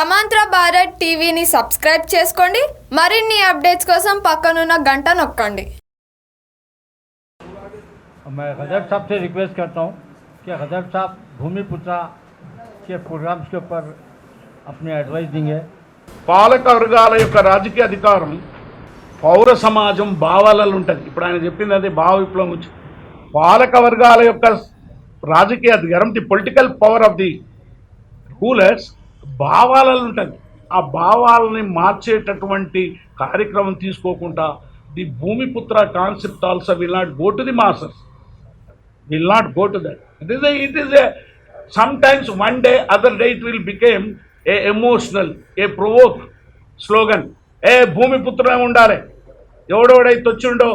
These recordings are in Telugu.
సమాంతర భారత్ టీవీని సబ్స్క్రైబ్ చేసుకోండి. మరిన్ని అప్డేట్స్ కోసం పక్కనున్న గంట నొక్కండి. मैं गजब साहब से रिक्वेस्ट करता हूँ कि गजब साहब भूमिपुत्रा के प्रोग्राम्स के ऊपर अपनी एडवाइस देंगे. పాలక వర్గాల యొక్క రాజకీయ అధికారం పౌర సమాజం భావాలలో ఉంటుంది. ఇప్పుడు ఆయన చెప్పింది అదే భావ విప్లవం గురించి. పాలక వర్గాల యొక్క రాజకీయ అధికారం, the political power of the rulers భావాలలో ఉంటుంది. ఆ భావాలని మార్చేటటువంటి కార్యక్రమం తీసుకోకుండా the bhumiputra concept also will not go to the masses, will not go to that. It is a sometimes one day, other day it will become a emotional, a provoke slogan. ఏ భూమిపుత్ర ఉండాలి, ఎవడెవడైతే వచ్చిండో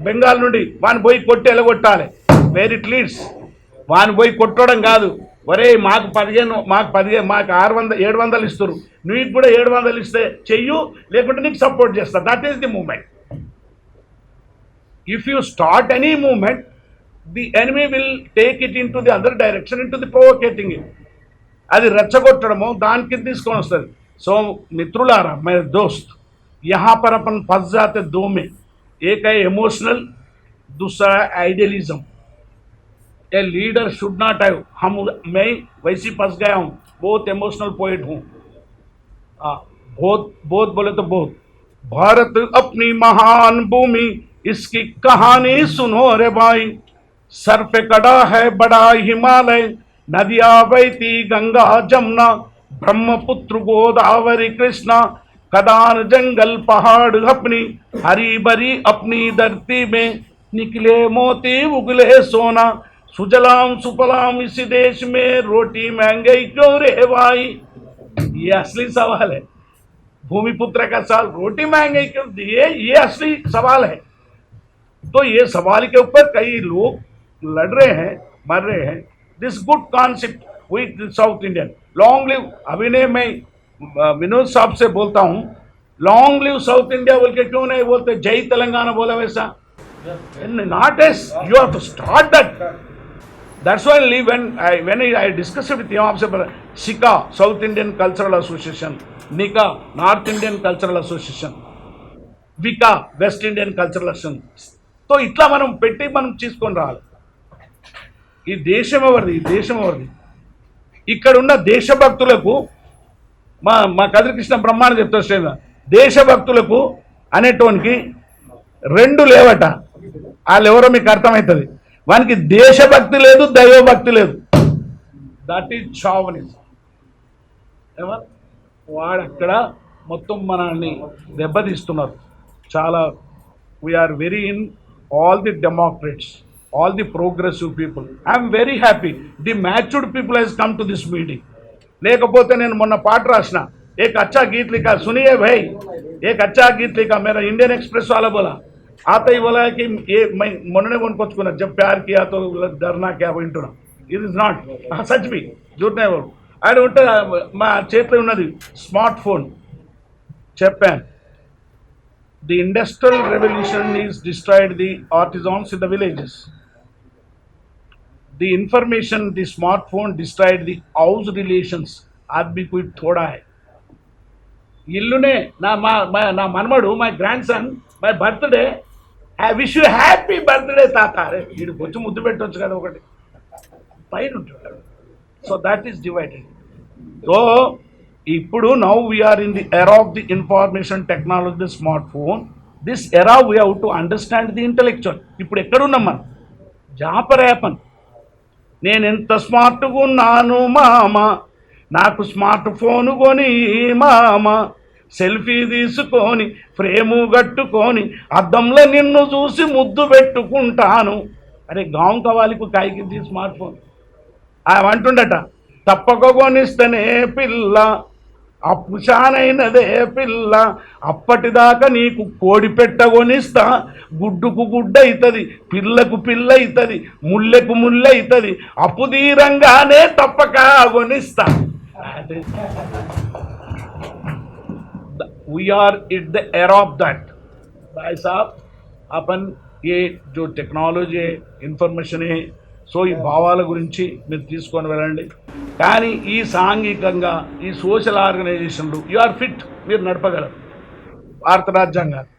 బెంగాల్ నుండి వాని పోయి కొట్టి ఎలగొట్టాలి. వేర్ ఇట్ లీడ్స్, వాని పోయి కొట్టడం కాదు. ఒరే మాకు 15 మాకు 600 700 ఇస్తారు, నీకు కూడా 700 ఇస్తే చెయ్యు, లేకుంటే నీకు సపోర్ట్ చేస్తా. That is the movement. If you start any movement, the enemy will take it into the other direction, into the provocating it. అది రెచ్చగొట్టడము దానికి తీసుకొని వస్తుంది. సో మిత్రులారా, मेरे दोस्त, यहाँ पर अपन फंस जाते दो में. एक है इमोशनल, दूसरा है idealism. A leader should not have, मैं वैसी फंस गया हूँ, बहुत इमोशनल पोइट हूँ. बहुत बोले तो बहुत. भारत अपनी महान भूमि, इसकी कहानी सुनो रे भाई. सर पे कड़ा है बड़ा हिमालय, नदियां बहती गंगा जमुना, ब्रह्मपुत्र गोदावरी कृष्णा, कदान जंगल पहाड़ अपनी, हरी भरी अपनी धरती में, निकले मोती उगले सोना, सुजलाम सुफलाम इसी देश में, रोटी महंगी क्यों रे भाई. ये असली सवाल है. भूमिपुत्र का सवाल, रोटी महंगी क्यों, ये असली सवाल है. तो ये सवाल के ऊपर कई लोग लड़ रहे हैं, मर रहे हैं. This good concept with south Indian, long live. अभी ने मैं विनोद साहब से बोलता हूँ, लॉन्ग लिव साउथ इंडिया बोल के क्यों नहीं बोलते, जय तेलंगाना बोला वैसा. Not as, you have to start that. That's why when I discussed with you, आपसे बोला SICA South Indian Cultural Association, NICA North Indian Cultural Association, विका వెస్ట్ ఇండియన్ కల్చరల్ అసోసియేషన్. तो ఇట్లా మనం పెట్టి మనం తీసుకొని రావాలి. ఈ దేశం ఎవరిది, ఈ దేశం ఎవరిది. ఇక్కడ ఉన్న దేశభక్తులకు మా కదిరికృష్ణ బ్రహ్మాండ చెప్తా శ్రేణ, దేశభక్తులకు అనేటోనికి 2 లేవట. వాళ్ళు ఎవరో మీకు అర్థమవుతుంది. వానికి దేశభక్తి లేదు, దైవభక్తి లేదు. That is chauvinism. వాడు అక్కడ మొత్తం మనల్ని దెబ్బతీస్తున్నారు చాలా. We are very in all the democrats, all the progressive people. I am very happy the matured people has come to this meeting. లేకపోతే నేను మొన్న పాట రాసిన, एक अच्छा गीत लिखा, सुनिए भाई, एक अच्छा गीत लिखा मेरा इंडियन एक्सप्रेस वाला बोला. आता ही बोला कि ये मैं మొన్ననే కొనుకొచ్చుకున్నా, जब प्यार किया तो डरना क्या వింటున్నా. it is not, सच भी झूठ नहीं बोल. ఆయన ఉంటే మా చేతిలో ఉన్నది స్మార్ట్ ఫోన్. చెప్పాను, the industrial revolution is destroyed the artisans in the villages. The information, the smartphone destroyed the house relations. आदमी कोई थोड़ा है. ఇల్లునే నా మనమడు, my grandson, my birthday, I wish you happy birthday తాత. అరే వీడు కొంచెం ముద్దు పెట్టవచ్చు కదా ఒకటి, పైన ఉంటుంటాడు. So that is divided. So ఇప్పుడు now we are in the era of the information technology, the smart phone. This era we have to understand the intellectual. ఇప్పుడు ఎక్కడున్నాం మనం, జాపరేపన్. నేను ఎంత స్మార్ట్గా ఉన్నాను మామ, నాకు స్మార్ట్ ఫోన్ కొని మామ, సెల్ఫీ తీసుకొని ఫ్రేము కట్టుకొని అద్దంలో నిన్ను చూసి ముద్దు పెట్టుకుంటాను. అరే గాం కవాలికు కాయకి స్మార్ట్ ఫోన్ అంటుండట. తప్పక కొనిస్తేనే పిల్ల, అప్పుషానైనదే పిల్ల, అప్పటిదాకా నీకు కోడి పెట్ట కొనిస్తా, గుడ్డుకు గుడ్డ అవుతుంది, పిల్లకు పిల్ల అవుతుంది, ముల్లెకు ముల్ల అవుతుంది, అప్పు తీరంగానే తప్పక కొనిస్తా. We are it the era of that. भाई साहब, अपन ये जो टेक्नोलॉजी है, इंफॉर्मेशन है, సో ఈ భావాల గురించి మీరు తీసుకొని వెళ్ళండి. కానీ ఈ సాంఘికంగా ఈ సోషల్ ఆర్గనైజేషన్లు యు ఆర్ ఫిట్, మీరు నడపగలరు భారత రాజ్యాంగాన్ని.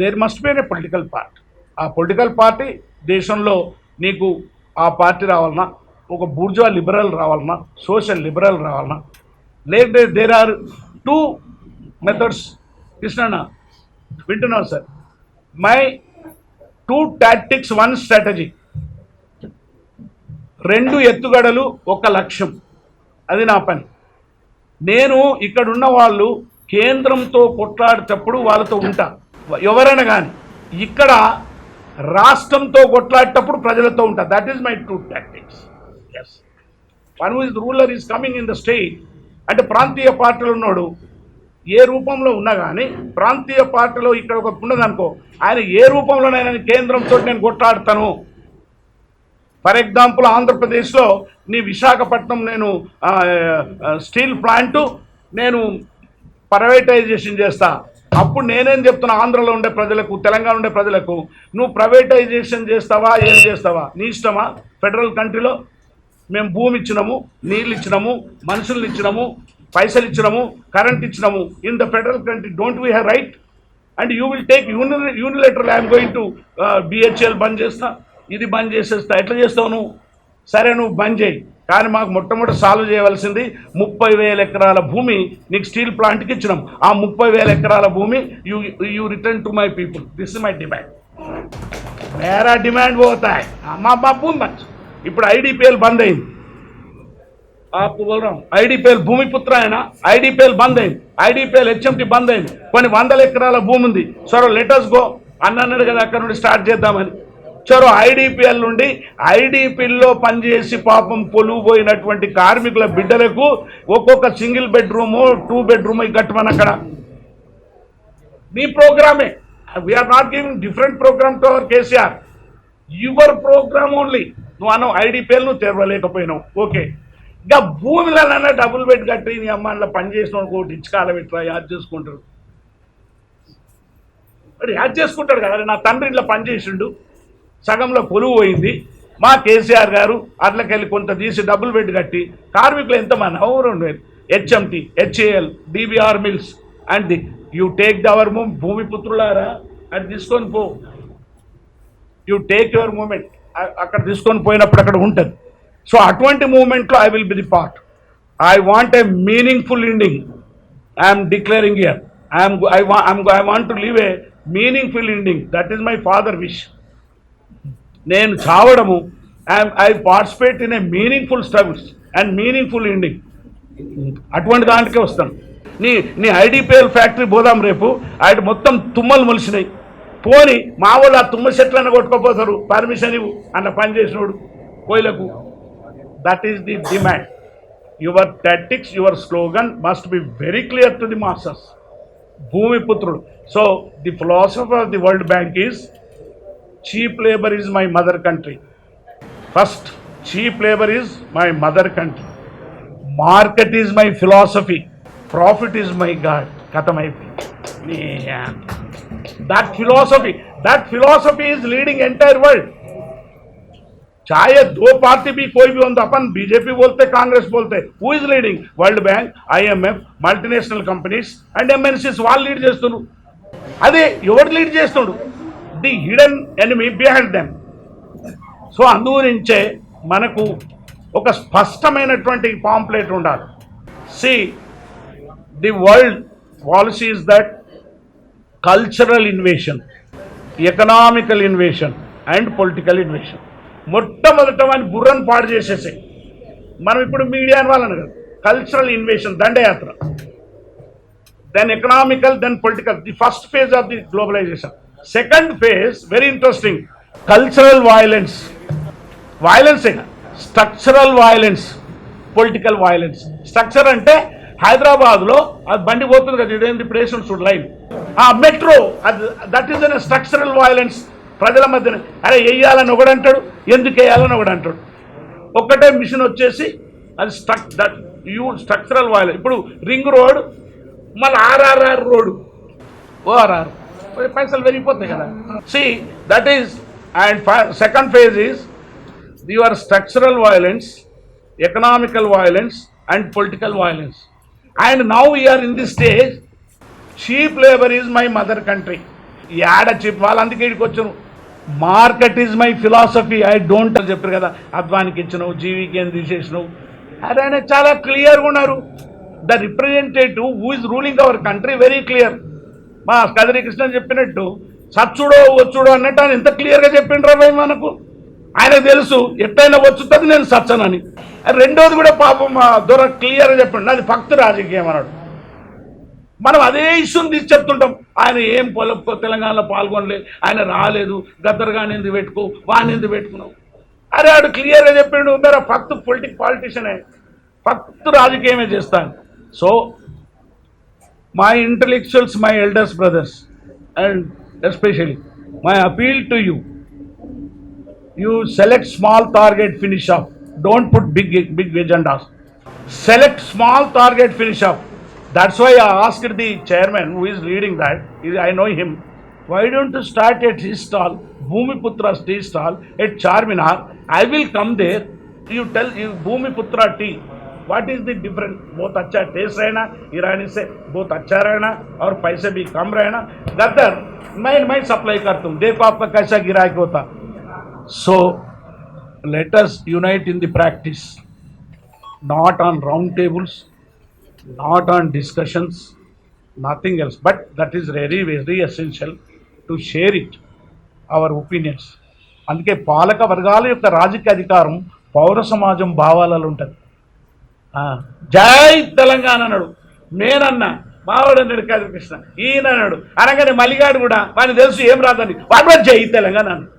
There must be a political party. ఆ పొలిటికల్ పార్టీ దేశంలో నీకు ఆ పార్టీ రావాలన్నా, ఒక బూర్జువా లిబరల్ రావాలన్నా, సోషల్ లిబరల్ రావాలన్నా, లేకపోతే దేర్ ఆర్ 2 మెథడ్స్. కృష్ణన్న వింటున్నావు సార్, మై 2 టాక్టిక్స్ 1 స్ట్రాటజీ. 2 ఎత్తుగడలు 1 లక్ష్యం, అది నా పని. నేను ఇక్కడున్న వాళ్ళు కేంద్రంతో కొట్లాడేటప్పుడు వాళ్ళతో ఉంటా, ఎవరైనా కానీ. ఇక్కడ రాష్ట్రంతో కొట్లాడేటప్పుడు ప్రజలతో ఉంటా. That is my 2 tactics. Yes, one who is ruler is coming in the state. అంటే ప్రాంతీయ పార్టీలు ఉన్నాడు ఏ రూపంలో ఉన్నా కానీ, ప్రాంతీయ పార్టీలో ఇక్కడ ఒక ఉన్నదనుకో, ఆయన ఏ రూపంలోనైనా కేంద్రంతో నేను కొట్లాడతాను. ఫర్ ఎగ్జాంపుల్ ఆంధ్రప్రదేశ్లో నీ విశాఖపట్నం నేను స్టీల్ ప్లాంటు నేను ప్రైవేటైజేషన్ చేస్తా. అప్పుడు నేనేం చెప్తున్నా ఆంధ్రలో ఉండే ప్రజలకు, తెలంగాణ ఉండే ప్రజలకు, నువ్వు ప్రైవేటైజేషన్ చేస్తావా, ఏం చేస్తావా నీ ఇష్టమా. ఫెడరల్ కంట్రీలో మేము భూమి ఇచ్చినాము, నీళ్ళు ఇచ్చినాము, మనుషుల్ని ఇచ్చినాము, పైసలు ఇచ్చినాము, కరెంట్ ఇచ్చినాము. In the federal country don't we have right? And you will take unilateral I'm going to BHEL బంద్ చేస్తా, ఇది బంద్ చేసేస్తా. ఎట్లా చేస్తావు నువ్వు? సరే నువ్వు బంద్ చేయి, కానీ మాకు మొట్టమొదటి సాల్వ్ చేయవలసింది 30,000 ఎకరాల భూమి నీకు స్టీల్ ప్లాంట్కి ఇచ్చినాం. ఆ 30,000 ఎకరాల భూమి you return to my people. This is my demand. Mera demand పోతాయి మా భూమి మంచి. ఇప్పుడు ఐడిపిఎల్ బంద్ అయింది, आपको बोल रहा हूँ, ఐడిపిఎల్ భూమిపుత్ర అయినా ఐడిపిఎల్ బంద్ అయింది, ఐడిపిఎల్ హెచ్ఎంటి బంద్ అయింది. కొన్ని 100 ఎకరాల భూమి ఉంది. సరే లెటర్స్ గో అన్నాడు కదా, అక్కడ నుండి స్టార్ట్ చేద్దామని. చరో ఐడిపిఎల్ నుండి ఐడిపిఎల్లో పనిచేసి పాపం పొలువు పోయినటువంటి కార్మికుల బిడ్డలకు ఒక్కొక్క సింగిల్ బెడ్రూము 2 బెడ్రూమ్ కట్టమని అక్కడ. నీ ప్రోగ్రామే. We are not giving different program to our KCR. Your program only. నువ్వు అన్నావు ఐడిపిఎల్ నువ్వు తెరవలేకపోయినావు, ఓకే. ఇంకా భూమిలోనన్నా డబుల్ బెడ్ కట్టి నీ అమ్మాయిలో పనిచేసిన ఒకటి ఇచ్చుకాల పెట్టరా, యాద్ చేసుకుంటారు. మరి యాద్ చేసుకుంటాడు కదా, నా తండ్రి ఇంట్లో పనిచేసిండు, సగంలో పొలువు పోయింది, మా కేసీఆర్ గారు అట్లకెళ్ళి కొంత తీసి డబుల్ బెడ్ కట్టి కార్మికులు ఎంతమంది 2,000 HMT, HAL, DBR mills and the you take the our భూమిపుత్రులారా అది తీసుకొని పో. You take your moment. అక్కడ తీసుకొని పోయినప్పుడు అక్కడ ఉంటుంది. సో అటువంటి మూమెంట్లో I will be the part. I want a meaningful ending. I'm declaring here. I want to leave a meaningful ending. That is my father wish. నేను చావడము, I participate in a meaningful struggles and meaningful ending. అటువంటి దాంట్కే వస్తాను. నీ ఐడిపిఎల్ ఫ్యాక్టరీ పోదాం రేపు, ఆయన మొత్తం తుమ్మలు మొలిసినాయి. పోని మా వాళ్ళు ఆ తుమ్మ చెట్లను కొట్టుకోపోతారు, పర్మిషన్ ఇవ్వు అన్న పని చేసినోడు కోయిలకు. That is the demand. Your tactics, your slogan must be very clear to the masters. భూమిపుత్రుడు. So the philosophy of the World Bank is cheap labor is my mother country. First, cheap labor is my mother country. Market is my philosophy. Profit is my God. Khatam that philosophy is leading entire world. चाहे 2 पार्टी भी कोई भी होता, अपन बीजेपी बोलते, कांग्रेस बोलते, who is leading? World Bank, IMF, multinational companies and MNCs వాళ్ళు లీడ్ చేస్తున్నారు. అదే ఎవరు లీడ్ చేస్తున్నాడు? The hidden enemy behind them. So అందుగురించే మనకు ఒక స్పష్టమైనటువంటి పాంప్లెట్ ఉండాలి. See the world policy is that cultural invasion, economical invasion and political invasion. మొట్టమొదట వాని బుర్రను పాడు చేసేసాయి. మనం ఇప్పుడు మీడియా వాళ్ళని కదా, కల్చరల్ ఇన్వేషన్ దండయాత్ర, then economical, then political. The first phase of the globalization. Second phase very interesting, cultural violence. వైలెన్సే structural violence, political violence. Structure అంటే హైదరాబాద్లో అది బండి పోతుంది కదా, ఇదేంటి ప్లేస్ చూడు లైన్, మెట్రో, అది that is an structural violence. ప్రజల మధ్యన అరే వేయాలని ఒకడంటాడు, ఎందుకు వేయాలని ఒకడంటాడు. ఒక్కటే మిషన్ వచ్చేసి అది స్ట్రక్చరల్ వైలెన్స్. ఇప్పుడు రింగ్ రోడ్, మళ్ళీ RRR రోడ్, ORR పైసలు పెరిగిపోతాయి కదా. See that is. And second phase is your structural violence, economical violence, and political violence. And now we are in this stage, cheap labor is my mother country. యాడ చీప్ వాళ్ళు అందుకే ఇక్కడికి వచ్చాను. Market is my philosophy, I don't అని చెప్పారు కదా. అద్వానికి ఇచ్చినావు, జీవికి ఏం తీసేసినావు, అరే ఆయన చాలా క్లియర్గా ఉన్నారు. The representative who is ruling our country very clear. మా కదిరి కృష్ణ చెప్పినట్టు సచ్చుడో వచ్చుడో అన్నట్టు ఆయన ఎంత క్లియర్గా చెప్పిండ్రా భయ్ మనకు. ఆయనకు తెలుసు ఎట్లయినా వచ్చుతుంది నేను సచ్చనని. రెండోది కూడా పాపం దొర క్లియర్గా చెప్పిండు, అది భక్తు రాజకీయం అన్నాడు. మనం అదే ఇష్యూని తీసి చెప్తుంటాం. ఆయన ఏం తెలంగాణలో పాల్గొనలే, ఆయన రాలేదు, గద్దరుగాని ఎందుకు పెట్టుకో, వాని ఎందుకు పెట్టుకున్నావు. అరే ఆడు క్లియర్గా చెప్పిండు, మీరు భక్తు పాలిటిషియనే, భక్తు రాజకీయమే చేస్తాను. So my intellectuals, my elders brothers, and especially my appeal to you, you select small target, finish up. Don't put big agendas. Select small target, finish up. That's why I asked the chairman who is leading that, I know him, why don't you start at his stall, Bhumiputra's tea stall at Charminar. I will come there, you tell you Bhumiputra tea, what is the difference? बहुत अच्छा टेस्ट रहना ईरानी से, बहुत अच्छा रहना और पैसे भी कम रहना. गदर मैं सप्लाई करता हूँ, देखो आपका कैसा गिराक होता. So let us unite in the practice, not on round tables, not on discussions, nothing else, but that is very very essential to share it, our opinions. అందుకే పాలక వర్గాల యొక్క రాజకీయ అధికారం పౌర సమాజం భావాలలో ఉంటుంది. జై తెలంగాణ అన్నాడు, నేనన్నా మావాడు అన్నాడు కదిరి కృష్ణ, ఈయన అన్నాడు అనగానే మల్లిగాడు కూడా వాడిని తెలుసు ఏం రాదని వాడు కూడా జై తెలంగాణ అన్నాడు.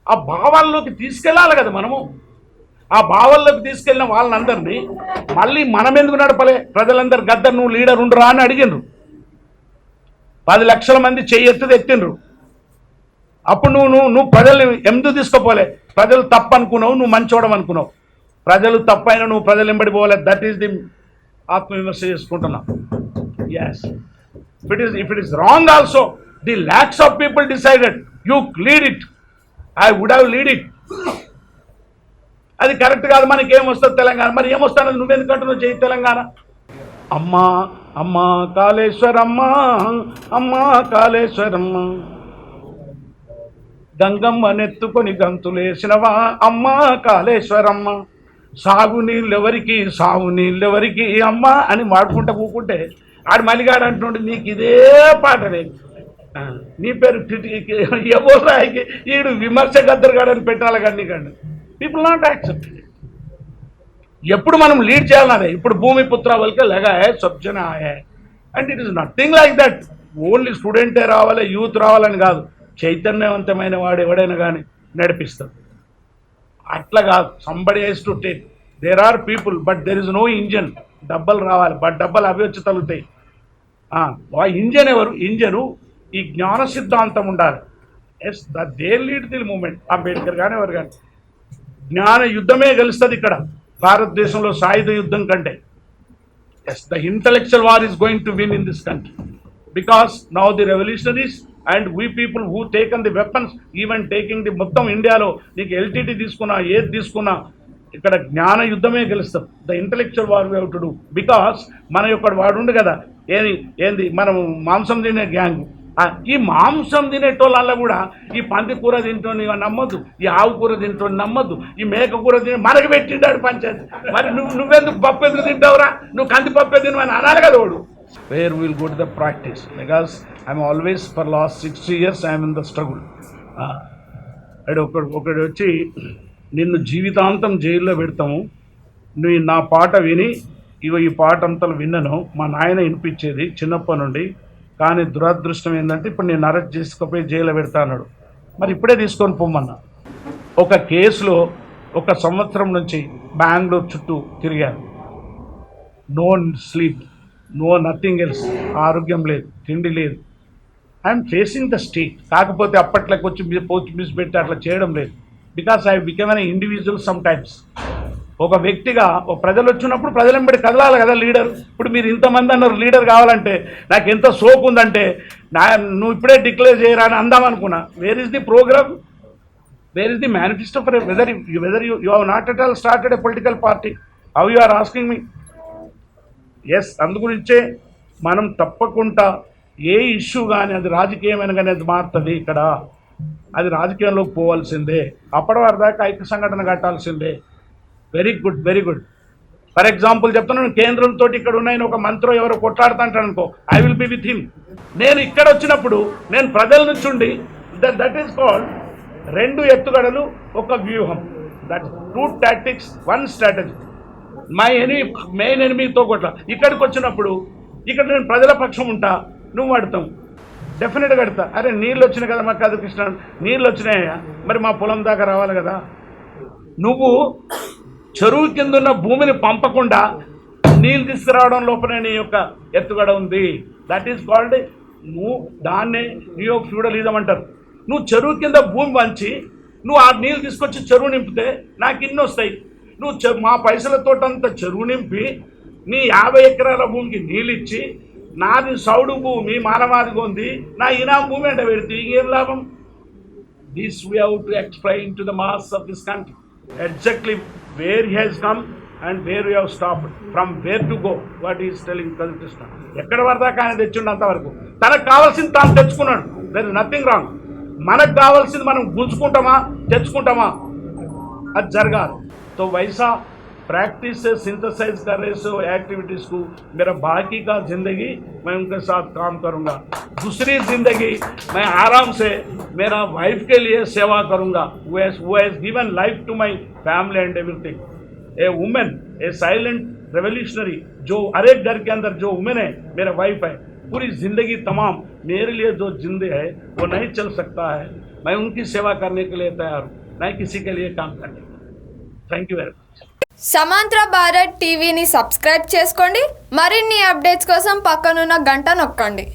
ఆ భావాల్లోకి తీసుకెళ్ళాలి కదా మనము. ఆ భావాల్లోకి తీసుకెళ్ళిన వాళ్ళందరినీ మళ్ళీ మనం ఎందుకు నడపలే? ప్రజలందరూ గద్దర్ నువ్వు లీడర్ ఉండరా అని అడిగినరు. 10 లక్షల మంది ఎత్తిండ్రు. అప్పుడు నువ్వు ప్రజల్ని ఎందుకు తీసుకోపోలే? ప్రజలు తప్పు అనుకున్నావు, నువ్వు మంచోడం అనుకున్నావు. ప్రజలు తప్పైన నువ్వు ప్రజలు ఎంబడిపోవాలి. దట్ ఈస్ ది ఆత్మవిమర్శ చేసుకుంటున్నావు. Yes, if it is wrong also, the lakhs of people decided you lead it, I would have lead it. అది కరెక్ట్ కాదు. మనకి ఏమొస్తుంది తెలంగాణ? మరి ఏమొస్తానది నువ్వెందుకంటున్నావు జై తెలంగాణ? అమ్మా అమ్మా కాళేశ్వరమ్మ, అమ్మా కాళేశ్వరమ్మ, గంగమ్మ నెత్తుకొని గంతులేసినవా అమ్మా కాళేశ్వరమ్మ, సాగు నీళ్ళెవరికి సాగు నీళ్ళెవరికి అమ్మ అని మాడుకుంటా కూకుంటే ఆడు మలిగాడు అంటుండే నీకు ఇదే పాటనే, నీ పేరు ఎవరాయికి ఈడు విమర్శ గద్దరుగాడని పెట్టాలి కానీ కండి. People not accepted. ఎప్పుడు మనం లీడ్ చేయాలన్నదే. ఇప్పుడు భూమిపుత్ర వాళ్ళకే లగాయే సబ్జన ఆయే and it is nothing like that. Only స్టూడెంటే రావాలి, యూత్ రావాలని కాదు, చైతన్యవంతమైన వాడు ఎవడైనా కానీ నడిపిస్తాడు. అట్లా కాదు. Somebody has to take. There are people but there is no engine. డబ్బలు రావాలి, బట్ డబ్బలు అవి వచ్చి తగులుతాయి. ఇంజన్ ఎవరు? ఇంజను ఈ జ్ఞాన సిద్ధాంతం ఉండాలి. Yes, they lead the movement. Ambedkar కానీ ఎవరు కానీ. జ్ఞాన యుద్ధమే గెలుస్తుంది ఇక్కడ భారతదేశంలో సాయుధ యుద్ధం కంటే. Yes, the intellectual war is going to win in this country because now the revolutionaries and we people who taken the weapons, even taking the మొత్తం ఇండియాలో నీకు ఎల్టీటీ తీసుకున్నా ఏది తీసుకున్నా ఇక్కడ జ్ఞాన యుద్ధమే గెలుస్తాం. The intellectual war we have to do because మన యొక్క వాడు ఉండు కదా ఏంది మనం మాంసం తినే గ్యాంగ్. ఈ మాంసం తినేటోళ్ళ కూడా ఈ పంది కూర తింటోని నమ్మద్దు, ఈ ఆవు కూర తింటోని నమ్మద్దు, ఈ మేక కూర తిని మనకు పెట్టిండాడు పంచాయతీ. మరి నువ్వెందుకు పప్పు ఎందుకు తింటావురా? నువ్వు కంది పప్పు తినమని అనాలి కదా వాడు. Where we'll go to the practice because I'm always for last 60 years I'm in the struggle. ఒకటి వచ్చి నిన్ను జీవితాంతం జైల్లో పెడతాము, నువ్వు నా పాట విని ఇగో ఈ పాట అంతలు విన్నను, మా నాయన వినిపించేది చిన్నప్పటి నుండి. కానీ దురదృష్టం ఏంటంటే ఇప్పుడు నేను అరెస్ట్ చేసుకుపోయి జైల్లో పెడతా అన్నాడు. మరి ఇప్పుడే తీసుకొని పొమ్మన్నా. ఒక కేసులో 1 సంవత్సరం నుంచి బెంగళూరు చుట్టూ తిరిగాను. No sleep, no nothing else. ఆరోగ్యం లేదు, తిండి లేదు. I'm facing the state. కాకపోతే అప్పట్లోకి వచ్చి మిస్ పెట్టి అట్లా చేయడం లేదు. Because I become an individual sometimes. ఒక వ్యక్తిగా ఒక ప్రజలు వచ్చినప్పుడు ప్రజలెంబడి కదలాలి కదా లీడర్. ఇప్పుడు మీరు ఇంతమంది అన్నారు లీడర్ కావాలంటే నాకు ఎంత సోకు ఉందంటే నువ్వు ఇప్పుడే డిక్లేర్ చేయరా అని అందామనుకున్నా. Where is the program? Where is the manifesto for whether you have not at all started a political party? How you are asking me? Yes, అందుగురించే మనం తప్పకుండా ఏ ఇష్యూ కానీ అది రాజకీయమైన కానీ అది మారుతుంది ఇక్కడ, అది రాజకీయంలోకి పోవాల్సిందే. అప్పటి వరకు దాకా ఐక్య సంఘటన కట్టాల్సిందే. Very good, very good. For example చెప్తున్నాను, కేంద్రంతో ఇక్కడ ఉన్నాయని ఒక మంత్రి ఎవరో కొట్లాడుతుంటాడు అనుకో, I will be with him. నేను ఇక్కడ వచ్చినప్పుడు నేను ప్రజల నుంచి ఉండి దట్ ఈస్ కాల్డ్ రెండు ఎత్తుగడలు ఒక వ్యూహం. That 2 tactics 1 strategy. My enemy main ఎనిమితో కొట్ల. ఇక్కడికి వచ్చినప్పుడు ఇక్కడ నేను ప్రజల పక్షం ఉంటా, నువ్వు అడతావు, డెఫినెట్గా అడతా. అరే నీళ్ళు వచ్చినాయి కదా మాకు, కాదు కృష్ణ నీళ్ళు వచ్చినాయా, మరి మా పొలం దాకా రావాలి కదా. నువ్వు చెరువు కింద ఉన్న భూమిని పంపకుండా నీళ్ళు తీసుకురావడం లోపలే నీ యొక్క ఎత్తుగడ ఉంది. దట్ ఈస్ కాల్డ్, నువ్వు దాన్నే న్యూ ఫ్యూడలిజం అంటారు. నువ్వు చెరువు కింద భూమి వంచి నువ్వు ఆ నీళ్ళు తీసుకొచ్చి చెరువు నింపితే నాకు ఇన్ని వస్తాయి. నువ్వు మా పైసలతోటంతా చెరువు నింపి నీ 50 ఎకరాల భూమికి నీళ్ళు ఇచ్చి నాది సౌడు భూమి మానవాదిగా ఉంది, నా ఇనాం భూమి అంటే పెడితే ఏం లాభం? This we have to explain to the mass of this country exactly where he has come and where you have stopped, from where to go, what is telling Krishna. ఎక్కడ వరదాకా ఆయన తెచ్చిండు అంతవరకు. తనకు కావాల్సింది తాను తెచ్చుకున్నాడు, దర్ ఇస్ నథింగ్ రాంగ్. మనకు కావాల్సింది మనం గుంజుకుంటామా తెచ్చుకుంటామా, అది జరగాలి. तो वैसा प्रैक्टिस से सिंथेसाइज कर रहे सो एक्टिविटीज़ को मेरा बाकी का ज़िंदगी मैं उनके साथ काम करूँगा. दूसरी ज़िंदगी मैं आराम से मेरा वाइफ के लिए सेवा करूँगा. who has given life to my family and everything. A women, A silent revolutionary, जो हर एक घर के अंदर जो वुमेन है मेरा वाइफ है, पूरी ज़िंदगी तमाम मेरे लिए जो जिंदे है वो नहीं चल सकता है. मैं उनकी सेवा करने के लिए तैयार हूँ, नहीं किसी के लिए काम करने. Thank you very much. సమాంతర భారత్ టీవీని సబ్స్క్రైబ్ చేసుకోండి. మరిన్ని అప్డేట్స్ కోసం పక్కనున్న గంట నొక్కండి.